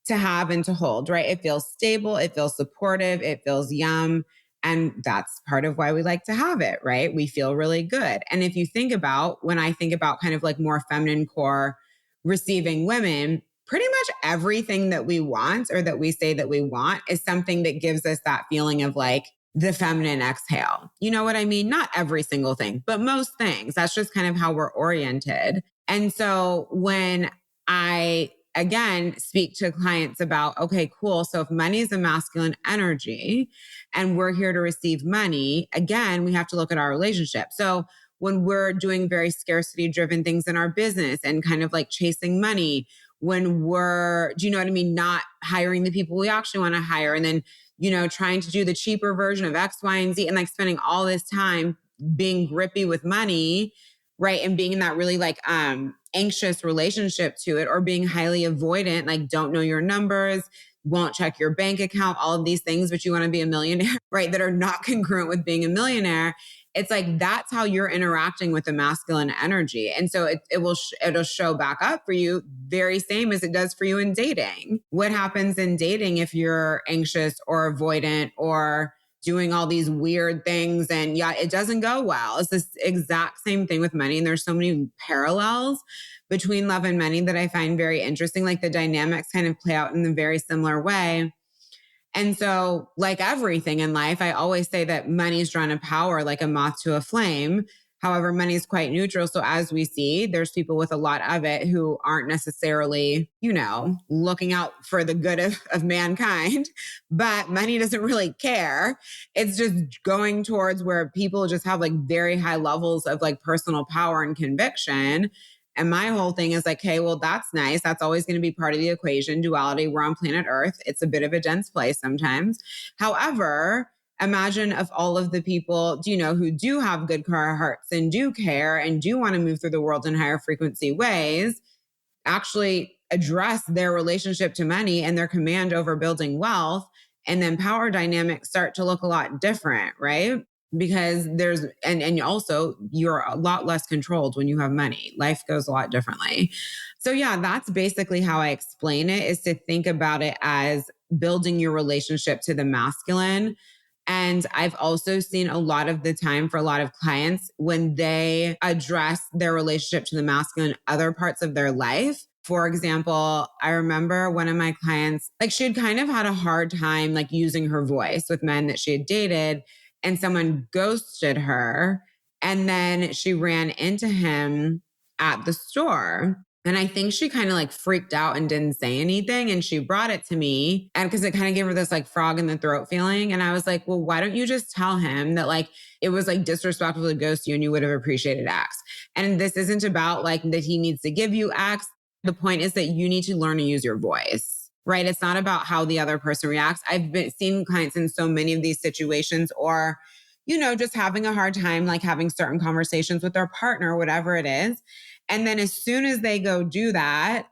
to have and to hold, right? It feels stable, it feels supportive, it feels yum. And that's part of why we like to have it, right? We feel really good. And if you think about when I think about kind of like more feminine core receiving women, pretty much everything that we want or that we say that we want is something that gives us that feeling of like the feminine exhale. You know what I mean? Not every single thing, but most things. That's just kind of how we're oriented. And so when I again speak to clients about, okay, cool. So if money is a masculine energy and we're here to receive money, again, we have to look at our relationship. So when we're doing very scarcity driven things in our business and kind of like chasing money, when we're, do you know what I mean? Not hiring the people we actually want to hire and then, trying to do the cheaper version of X, Y, and Z and like spending all this time being grippy with money, right? And being in that really like anxious relationship to it or being highly avoidant, like don't know your numbers, won't check your bank account, all of these things, but you want to be a millionaire, right? That are not congruent with being a millionaire. It's like, that's how you're interacting with the masculine energy. And so it'll show back up for you very same as it does for you in dating. What happens in dating if you're anxious or avoidant or doing all these weird things and yeah, it doesn't go well. It's this exact same thing with money. And there's so many parallels between love and money that I find very interesting. Like the dynamics kind of play out in a very similar way. And so, like everything in life, I always say that money is drawn to power like a moth to a flame. However, money is quite neutral. So, as we see, there's people with a lot of it who aren't necessarily, looking out for the good of mankind, but money doesn't really care. It's just going towards where people just have like very high levels of like personal power and conviction. And my whole thing is like, hey, well, that's nice. That's always going to be part of the equation. Duality, we're on planet Earth. It's a bit of a dense place sometimes. However, imagine if all of the people, who do have good hearts and do care and do want to move through the world in higher frequency ways, actually address their relationship to money and their command over building wealth. And then power dynamics start to look a lot different, right? Because there's and also you're a lot less controlled when you have money. Life goes a lot differently. So yeah, that's basically how I explain it, is to think about it as building your relationship to the masculine. And I've also seen a lot of the time for a lot of clients when they address their relationship to the masculine in other parts of their life. For example, I remember one of my clients, like she had kind of had a hard time like using her voice with men that she had dated, and someone ghosted her. And then she ran into him at the store. And I think she kind of like freaked out and didn't say anything. And she brought it to me. And because it kind of gave her this like frog in the throat feeling. And I was like, well, why don't you just tell him that like it was like disrespectful to ghost you and you would have appreciated X? And this isn't about like that he needs to give you X. The point is that you need to learn to use your voice, right? It's not about how the other person reacts. I've been seeing clients in so many of these situations, or, just having a hard time, like having certain conversations with their partner, whatever it is. And then as soon as they go do that,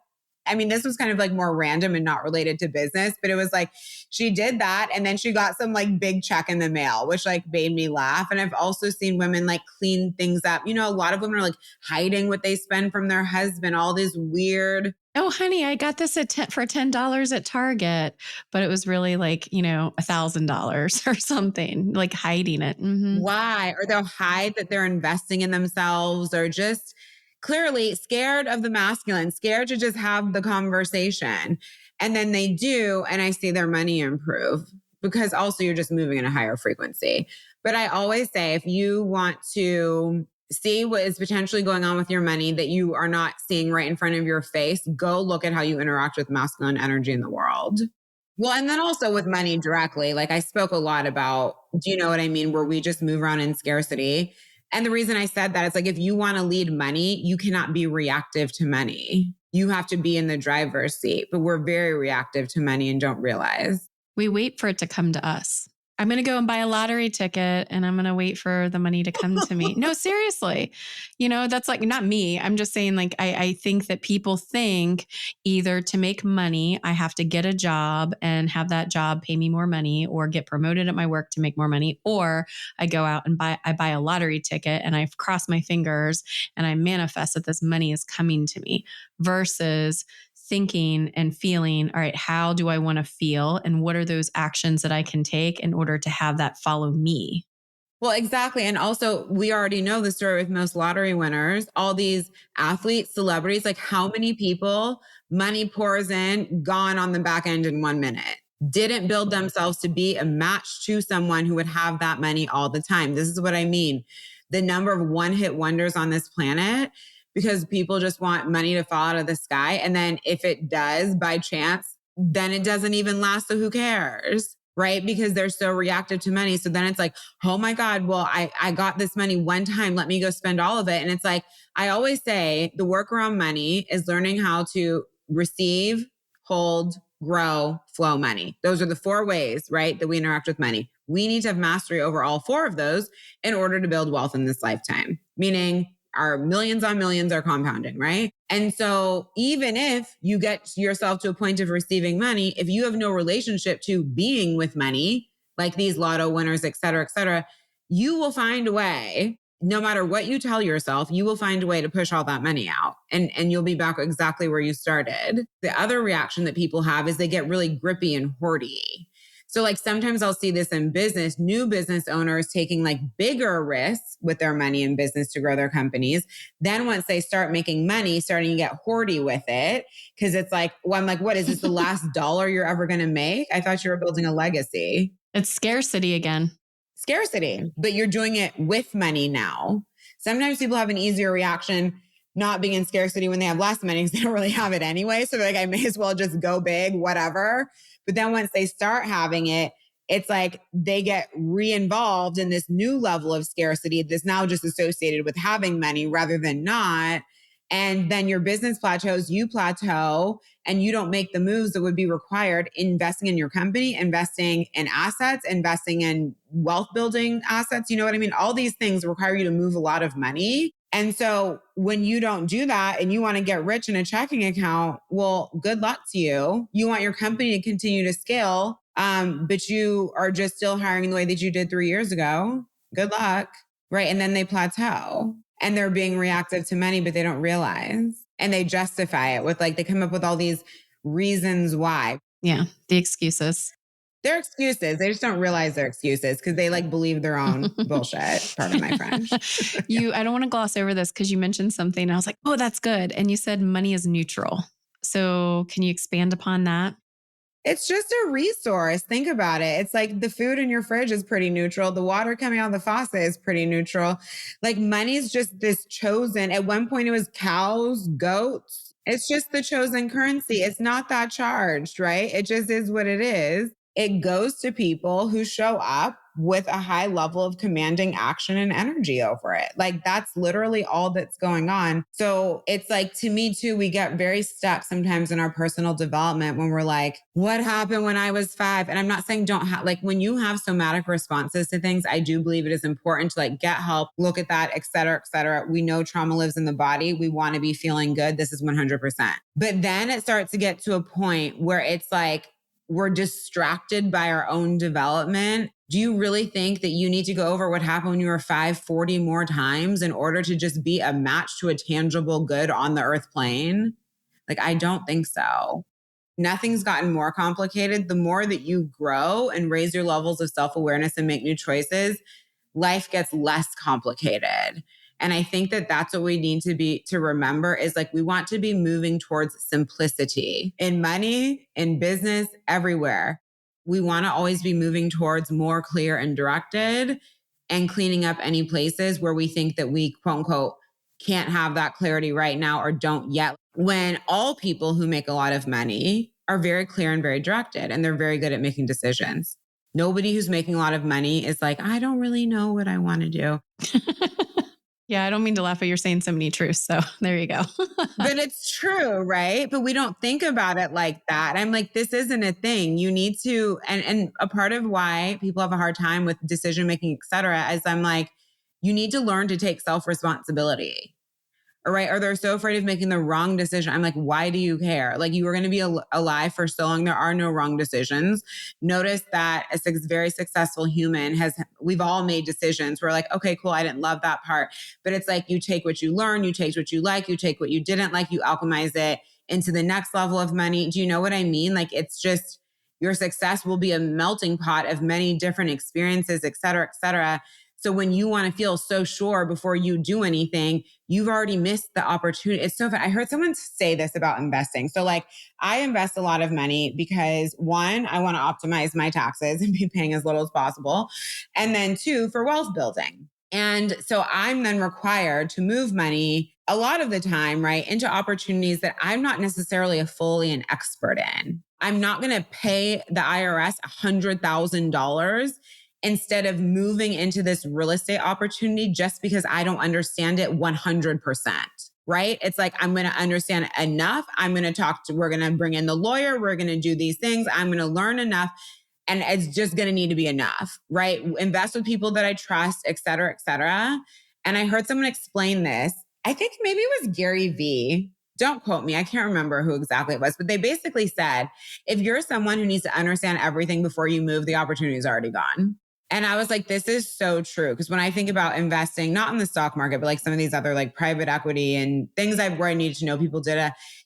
I mean, this was kind of like more random and not related to business, but it was like she did that and then she got some like big check in the mail, which like made me laugh. And I've also seen women like clean things up. A lot of women are like hiding what they spend from their husband, all this weird.
Oh, honey, I got this for $10 at Target, but it was really like, $1,000 or something, like hiding it. Mm-hmm.
Why? Or they'll hide that they're investing in themselves, or just clearly scared of the masculine, scared to just have the conversation. And then they do, and I see their money improve because also you're just moving in a higher frequency. But I always say, if you want to see what is potentially going on with your money that you are not seeing right in front of your face, go look at how you interact with masculine energy in the world. Well, and then also with money directly, like I spoke a lot about, do you know what I mean? Where we just move around in scarcity. And the reason I said that is like, if you want to lead money, you cannot be reactive to money. You have to be in the driver's seat, but we're very reactive to money and don't realize.
We wait for it to come to us. I'm going to go and buy a lottery ticket and I'm going to wait for the money to come to me. No, seriously. That's like, not me. I'm just saying, like, I think that people think either to make money, I have to get a job and have that job pay me more money, or get promoted at my work to make more money. Or I go out and buy a lottery ticket and I cross my fingers and I manifest that this money is coming to me, versus thinking and feeling, all right, how do I want to feel? And what are those actions that I can take in order to have that follow me?
Well, exactly. And also, we already know the story with most lottery winners, all these athletes, celebrities, like how many people money pours in, gone on the back end in 1 minute, didn't build themselves to be a match to someone who would have that money all the time. This is what I mean. The number of one-hit wonders on this planet, because people just want money to fall out of the sky. And then if it does by chance, then it doesn't even last. So who cares? Right? Because they're so reactive to money. So then it's like, oh my God, well, I got this money one time. Let me go spend all of it. And it's like, I always say the work around money is learning how to receive, hold, grow, flow money. Those are the 4 ways, right, that we interact with money. We need to have mastery over all 4 of those in order to build wealth in this lifetime, meaning our millions on millions are compounding, right? And so even if you get yourself to a point of receiving money, if you have no relationship to being with money, like these lotto winners, et cetera, you will find a way. No matter what you tell yourself, you will find a way to push all that money out, and you'll be back exactly where you started. The other reaction that people have is they get really grippy and hoardy. So like sometimes I'll see this in business, new business owners taking like bigger risks with their money in business to grow their companies. Then once they start making money, starting to get hoardy with it. Cause it's like, well, I'm like, what is this, the last dollar you're ever going to make? I thought you were building a legacy.
It's scarcity again.
Scarcity, but you're doing it with money now. Sometimes people have an easier reaction not being in scarcity when they have less money because they don't really have it anyway. So they're like, I may as well just go big, whatever. But then once they start having it, it's like they get re-involved in this new level of scarcity that's now just associated with having money rather than not. And then your business plateaus, you plateau, and you don't make the moves that would be required investing in your company, investing in assets, investing in wealth building assets. You know what I mean? All these things require you to move a lot of money. And so when you don't do that and you want to get rich in a checking account, well, good luck to you. You want your company to continue to scale, but you are just still hiring the way that you did 3 years ago. Good luck. Right. And then they plateau and they're being reactive to money, but they don't realize. And they justify it with like, they come up with all these reasons why.
Yeah. The excuses.
They're excuses. They just don't realize they're excuses because they like believe their own bullshit. Pardon my French.
I don't want to gloss over this because you mentioned something and I was like, oh, that's good. And you said money is neutral. So can you expand upon that?
It's just a resource. Think about it. It's like the food in your fridge is pretty neutral. The water coming out of the faucet is pretty neutral. Like money is just this chosen. At one point it was cows, goats. It's just the chosen currency. It's not that charged, right? It just is what it is. It goes to people who show up with a high level of commanding action and energy over it. Like that's literally all that's going on. So it's like, to me too, we get very stuck sometimes in our personal development when we're like, what happened when I was 5? And I'm not saying don't have, like when you have somatic responses to things, I do believe it is important to like get help, look at that, et cetera, et cetera. We know trauma lives in the body. We want to be feeling good. This is 100%. But then it starts to get to a point where it's like, we're distracted by our own development. Do you really think that you need to go over what happened when you were 5 40 more times in order to just be a match to a tangible good on the earth plane? Like, I don't think so. Nothing's gotten more complicated. The more that you grow and raise your levels of self-awareness and make new choices, life gets less complicated. And I think that that's what we need to remember is like, we want to be moving towards simplicity in money, in business, everywhere. We want to always be moving towards more clear and directed and cleaning up any places where we think that we quote unquote can't have that clarity right now or don't yet. When all people who make a lot of money are very clear and very directed and they're very good at making decisions. Nobody who's making a lot of money is like, I don't really know what I want to do.
Yeah, I don't mean to laugh, but you're saying so many truths. So there you go.
But it's true, right? But we don't think about it like that. I'm like, this isn't a thing. You need to, and a part of why people have a hard time with decision making, et cetera, is I'm like, you need to learn to take self-responsibility. All right. Or they're so afraid of making the wrong decision. I'm like, why do you care? Like, you were going to be alive for so long. There are no wrong decisions. Notice that a very successful human we've all made decisions. We're like, okay, cool. I didn't love that part. But it's like, you take what you learn, you take what you like, you take what you didn't like, you alchemize it into the next level of money. Do you know what I mean? Like, it's just, your success will be a melting pot of many different experiences, et cetera, et cetera. So when you want to feel so sure before you do anything, you've already missed the opportunity. It's so fun. I heard someone say this about investing. So like, I invest a lot of money because one, I want to optimize my taxes and be paying as little as possible. And then two, for wealth building. And so I'm then required to move money a lot of the time, right, into opportunities that I'm not necessarily fully an expert in. I'm not going to pay the IRS $100,000 instead of moving into this real estate opportunity just because I don't understand it 100%, right? It's like, I'm going to understand enough. We're going to bring in the lawyer. We're going to do these things. I'm going to learn enough. And it's just going to need to be enough, right? Invest with people that I trust, et cetera, et cetera. And I heard someone explain this. I think maybe it was Gary Vee. Don't quote me. I can't remember who exactly it was, but they basically said, if you're someone who needs to understand everything before you move, the opportunity is already gone. And I was like, this is so true. Because when I think about investing, not in the stock market, but like some of these other like private equity and things where I needed to know people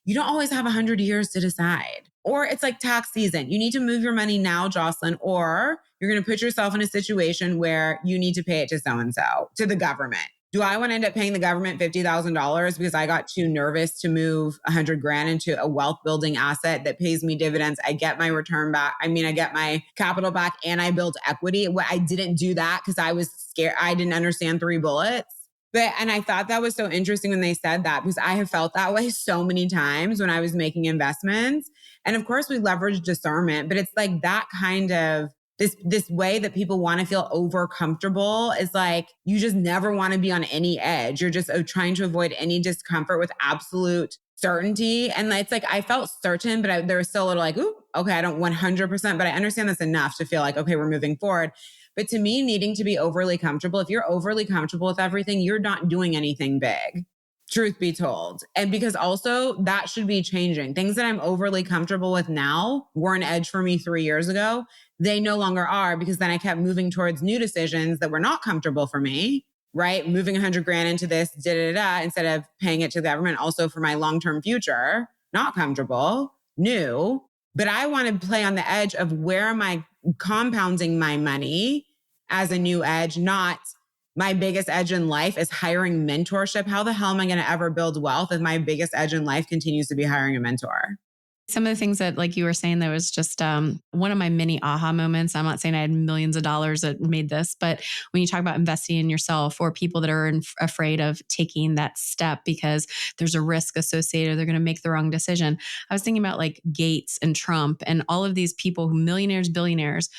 you don't always have 100 years to decide. Or it's like tax season. You need to move your money now, Jocelyn, or you're going to put yourself in a situation where you need to pay it to so-and-so, to the government. Do I want to end up paying the government $50,000 because I got too nervous to move $100,000 into a wealth building asset that pays me dividends? I get my return back. I get my capital back and I build equity. I didn't do that because I was scared. I didn't understand 3 bullets. And I thought that was so interesting when they said that, because I have felt that way so many times when I was making investments. And of course we leverage discernment, but it's like that kind of this way that people want to feel over comfortable is like, you just never want to be on any edge. You're just trying to avoid any discomfort with absolute certainty. And it's like, I felt certain, but there was still a little like, ooh, okay, I don't 100%, but I understand this enough to feel like, okay, we're moving forward. But to me, needing to be overly comfortable, if you're overly comfortable with everything, you're not doing anything big. Truth be told. And because also that should be changing. Things that I'm overly comfortable with now were an edge for me 3 years ago. They no longer are, because then I kept moving towards new decisions that were not comfortable for me, right? Moving $100,000 into this, instead of paying it to the government, also for my long-term future, not comfortable, new. But I want to play on the edge of where am I compounding my money as a new edge, not my biggest edge in life is hiring mentorship. How the hell am I going to ever build wealth if my biggest edge in life continues to be hiring a mentor?
Some of the things that, like you were saying, there was just one of my mini aha moments. I'm not saying I had millions of dollars that made this, but when you talk about investing in yourself, or people that are afraid of taking that step because there's a risk associated, they're going to make the wrong decision. I was thinking about like Gates and Trump and all of these people, millionaires, billionaires,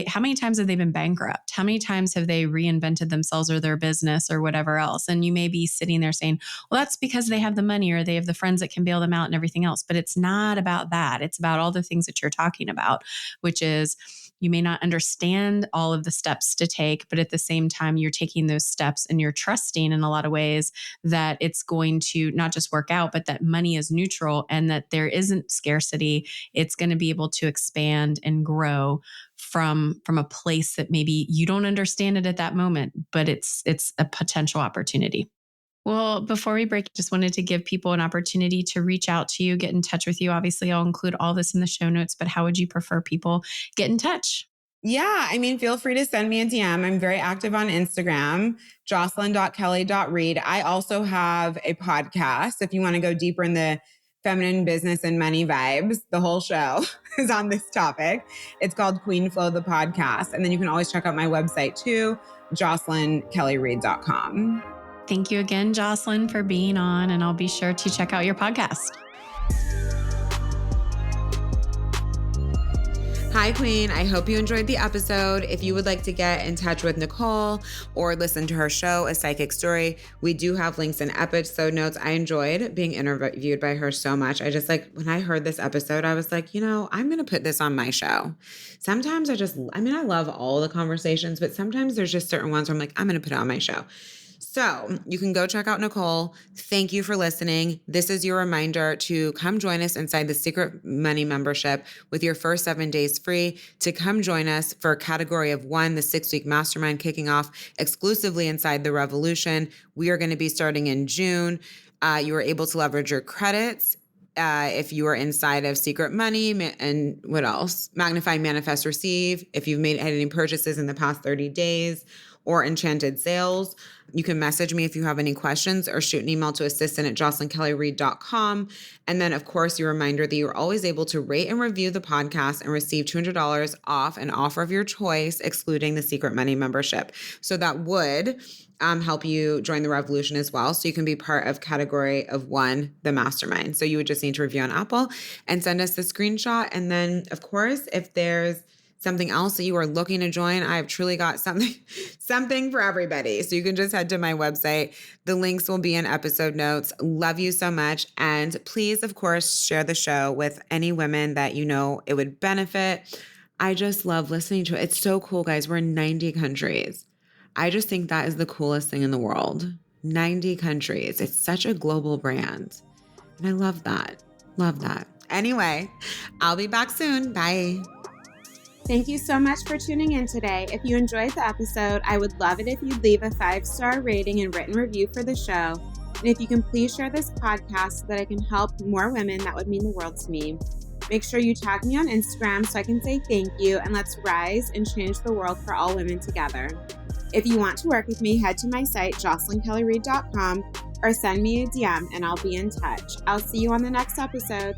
how many times have they been bankrupt? How many times have they reinvented themselves or their business or whatever else? And you may be sitting there saying, well, that's because they have the money or they have the friends that can bail them out and everything else. But it's not about that. It's about all the things that you're talking about, which is you may not understand all of the steps to take, but at the same time, you're taking those steps and you're trusting in a lot of ways that it's going to not just work out, but that money is neutral and that there isn't scarcity. It's going to be able to expand and grow from a place that maybe you don't understand it at that moment, but it's a potential opportunity. Well, before we break, just wanted to give people an opportunity to reach out to you, get in touch with you. Obviously, I'll include all this in the show notes, but how would you prefer people get in touch?
Yeah, feel free to send me a DM. I'm very active on Instagram, jocelyn.kelly.reid. I also have a podcast. If you want to go deeper in the feminine business and money vibes, the whole show is on this topic. It's called Queen Flow, the podcast. And then you can always check out my website too, jocelynkellyreid.com.
Thank you again, Jocelyn, for being on, and I'll be sure to check out your podcast.
Hi, Queen. I hope you enjoyed the episode. If you would like to get in touch with Nichole or listen to her show, A Psychic Story, we do have links in episode notes. I enjoyed being interviewed by her so much. I just when I heard this episode, I was like, I'm going to put this on my show. Sometimes I love all the conversations, but sometimes there's just certain ones where I'm like, I'm going to put it on my show. So you can go check out Nichole. Thank you for listening. This is your reminder to come join us inside the Secret Money membership with your first 7 days free, to come join us for Category of 1, the 6-week mastermind kicking off exclusively inside the Revolution. We are going to be starting in June. You are able to leverage your credits if you are inside of Secret Money, and what else? Magnify, Manifest, Receive. If you've made any purchases in the past 30 days or Enchanted Sales. You can message me if you have any questions or shoot an email to assistant@jocelynkellyreid.com. And then, of course, your reminder that you're always able to rate and review the podcast and receive $200 off an offer of your choice, excluding the Secret Money membership. So that would help you join the Revolution as well. So you can be part of Category of 1, the mastermind. So you would just need to review on Apple and send us the screenshot. And then, of course, if there's something else that you are looking to join, I have truly got something for everybody. So you can just head to my website. The links will be in episode notes. Love you so much. And please, of course, share the show with any women that you know it would benefit. I just love listening to it. It's so cool, guys. We're in 90 countries. I just think that is the coolest thing in the world. 90 countries. It's such a global brand. And I love that. Love that. Anyway, I'll be back soon. Bye.
Thank you so much for tuning in today. If you enjoyed the episode, I would love it if you'd leave a 5-star rating and written review for the show. And if you can please share this podcast so that I can help more women, that would mean the world to me. Make sure you tag me on Instagram so I can say thank you, and let's rise and change the world for all women together. If you want to work with me, head to my site, jocelynkellyreid.com, or send me a DM and I'll be in touch. I'll see you on the next episode.